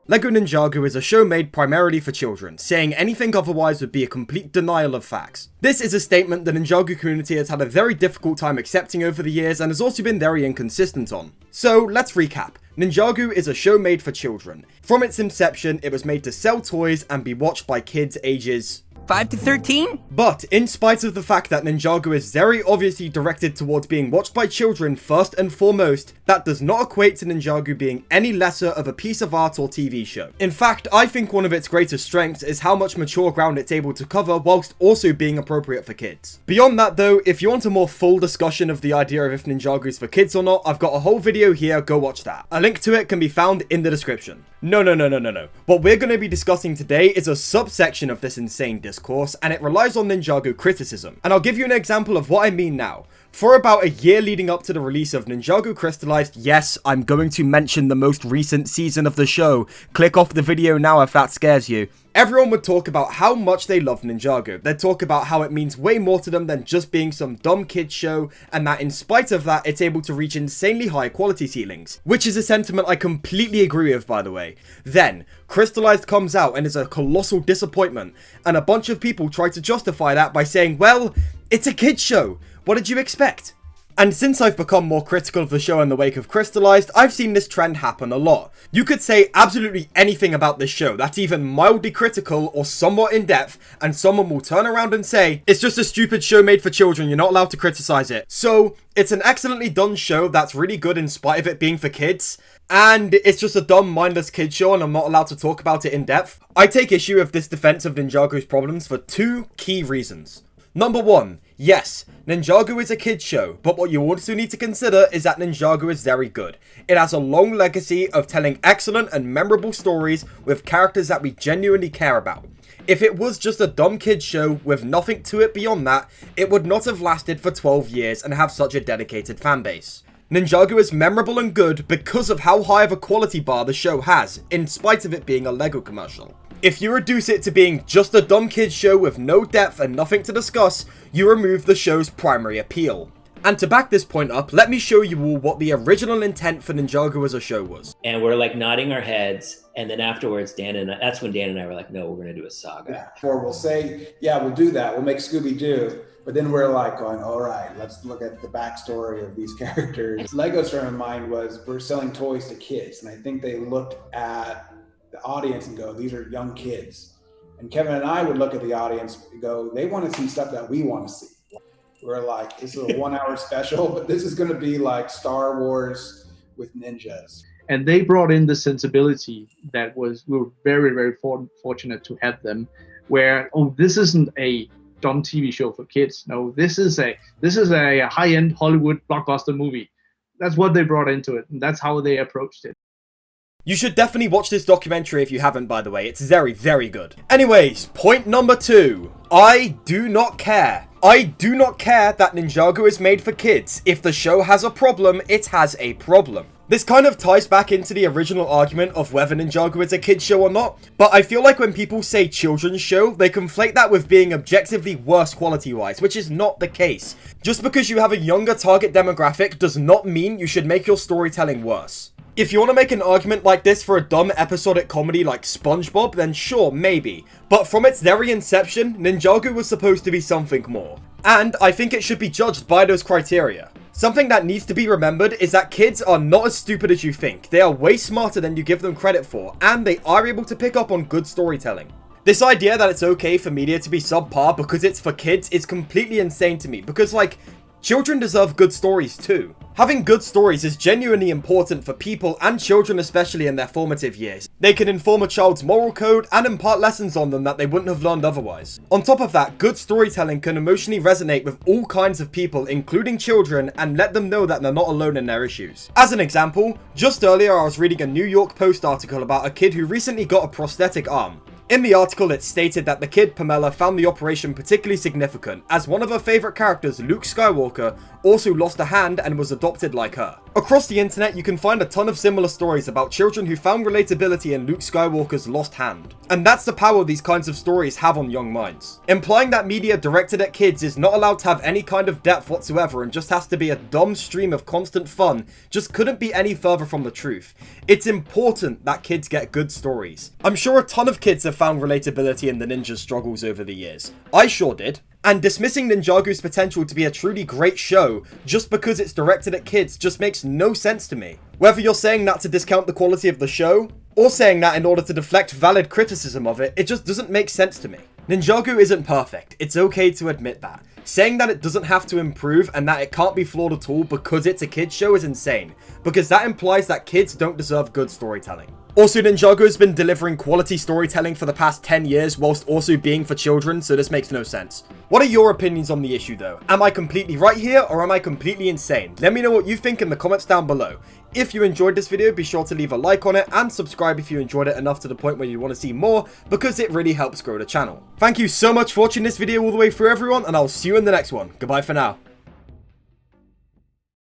Lego Ninjago is a show made primarily for children, saying anything otherwise would be a complete denial of facts. This is a statement the Ninjago community has had a very difficult time accepting over the years and has also been very inconsistent on. So let's recap. Ninjago is a show made for children. From its inception, it was made to sell toys and be watched by kids ages 5 to 13? But, in spite of the fact that Ninjago is very obviously directed towards being watched by children first and foremost, that does not equate to Ninjago being any lesser of a piece of art or TV show. In fact, I think one of its greatest strengths is how much mature ground it's able to cover whilst also being appropriate for kids. Beyond that though, if you want a more full discussion of the idea of if Ninjago is for kids or not, I've got a whole video here, go watch that. A link to it can be found in the description. No. What we're going to be discussing today is a subsection of this insane discourse, and it relies on Ninjago criticism. And I'll give you an example of what I mean now. For about a year leading up to the release of Ninjago Crystallized, yes, I'm going to mention the most recent season of the show. Click off the video now if that scares you. Everyone would talk about how much they love Ninjago. They'd talk about how it means way more to them than just being some dumb kid show, and that in spite of that, it's able to reach insanely high quality ceilings. Which is a sentiment I completely agree with, by the way. Then, Crystallized comes out and is a colossal disappointment, and a bunch of people try to justify that by saying, well, it's a kid show. What did you expect? And since I've become more critical of the show in the wake of Crystallized, I've seen this trend happen a lot. You could say absolutely anything about this show that's even mildly critical or somewhat in-depth, and someone will turn around and say, it's just a stupid show made for children, you're not allowed to criticize it. So, it's an excellently done show that's really good in spite of it being for kids, and it's just a dumb, mindless kid show and I'm not allowed to talk about it in depth. I take issue with this defense of Ninjago's problems for two key reasons. Number one, yes, Ninjago is a kid's show, but what you also need to consider is that Ninjago is very good. It has a long legacy of telling excellent and memorable stories with characters that we genuinely care about. If it was just a dumb kid's show with nothing to it beyond that, it would not have lasted for 12 years and have such a dedicated fanbase. Ninjago is memorable and good because of how high of a quality bar the show has, in spite of it being a Lego commercial. If you reduce it to being just a dumb kid's show with no depth and nothing to discuss, you remove the show's primary appeal. And to back this point up, let me show you all what the original intent for Ninjago as a show was. And we're like nodding our heads, and then afterwards, that's when Dan and I were like, no, we're going to do a saga. Yeah. Or we'll say, yeah, we'll do that. We'll make Scooby-Doo. But then we're like going, all right, let's look at the backstory of these characters. Lego's frame of mind was we're selling toys to kids. And I think they looked at the audience and go, these are young kids. And Kevin and I would look at the audience and go, they want to see stuff that we want to see. We're like, this is a 1 hour special, but this is going to be like Star Wars with ninjas. And they brought in the sensibility that we were very, very fortunate to have them, where, oh, this isn't a dumb TV show for kids. No, this is a high-end Hollywood blockbuster movie. That's what they brought into it, and that's how they approached it. You should definitely watch this documentary if you haven't, by the way. It's very, very good. Anyways, point number 2. I do not care. I do not care that Ninjago is made for kids. If the show has a problem, it has a problem. This kind of ties back into the original argument of whether Ninjago is a kid's show or not, but I feel like when people say children's show, they conflate that with being objectively worse quality-wise, which is not the case. Just because you have a younger target demographic does not mean you should make your storytelling worse. If you want to make an argument like this for a dumb episodic comedy like SpongeBob, then sure, maybe. But from its very inception, Ninjago was supposed to be something more. And I think it should be judged by those criteria. Something that needs to be remembered is that kids are not as stupid as you think. They are way smarter than you give them credit for, and they are able to pick up on good storytelling. This idea that it's okay for media to be subpar because it's for kids is completely insane to me, because like, children deserve good stories too. Having good stories is genuinely important for people and children, especially in their formative years. They can inform a child's moral code and impart lessons on them that they wouldn't have learned otherwise. On top of that, good storytelling can emotionally resonate with all kinds of people, including children, and let them know that they're not alone in their issues. As an example, just earlier I was reading a New York Post article about a kid who recently got a prosthetic arm. In the article, it stated that the kid, Pamela, found the operation particularly significant, as one of her favourite characters, Luke Skywalker, also lost a hand and was adopted like her. Across the internet, you can find a ton of similar stories about children who found relatability in Luke Skywalker's lost hand. And that's the power these kinds of stories have on young minds. Implying that media directed at kids is not allowed to have any kind of depth whatsoever and just has to be a dumb stream of constant fun just couldn't be any further from the truth. It's important that kids get good stories. I'm sure a ton of kids have found relatability in the ninja's struggles over the years. I sure did. And dismissing Ninjago's potential to be a truly great show just because it's directed at kids just makes no sense to me. Whether you're saying that to discount the quality of the show, or saying that in order to deflect valid criticism of it, it just doesn't make sense to me. Ninjago isn't perfect, it's okay to admit that. Saying that it doesn't have to improve and that it can't be flawed at all because it's a kids show is insane, because that implies that kids don't deserve good storytelling. Also, Ninjago has been delivering quality storytelling for the past 10 years whilst also being for children, so this makes no sense. What are your opinions on the issue though? Am I completely right here or am I completely insane? Let me know what you think in the comments down below. If you enjoyed this video, be sure to leave a like on it and subscribe if you enjoyed it enough to the point where you want to see more, because it really helps grow the channel. Thank you so much for watching this video all the way through everyone, and I'll see you in the next one. Goodbye for now.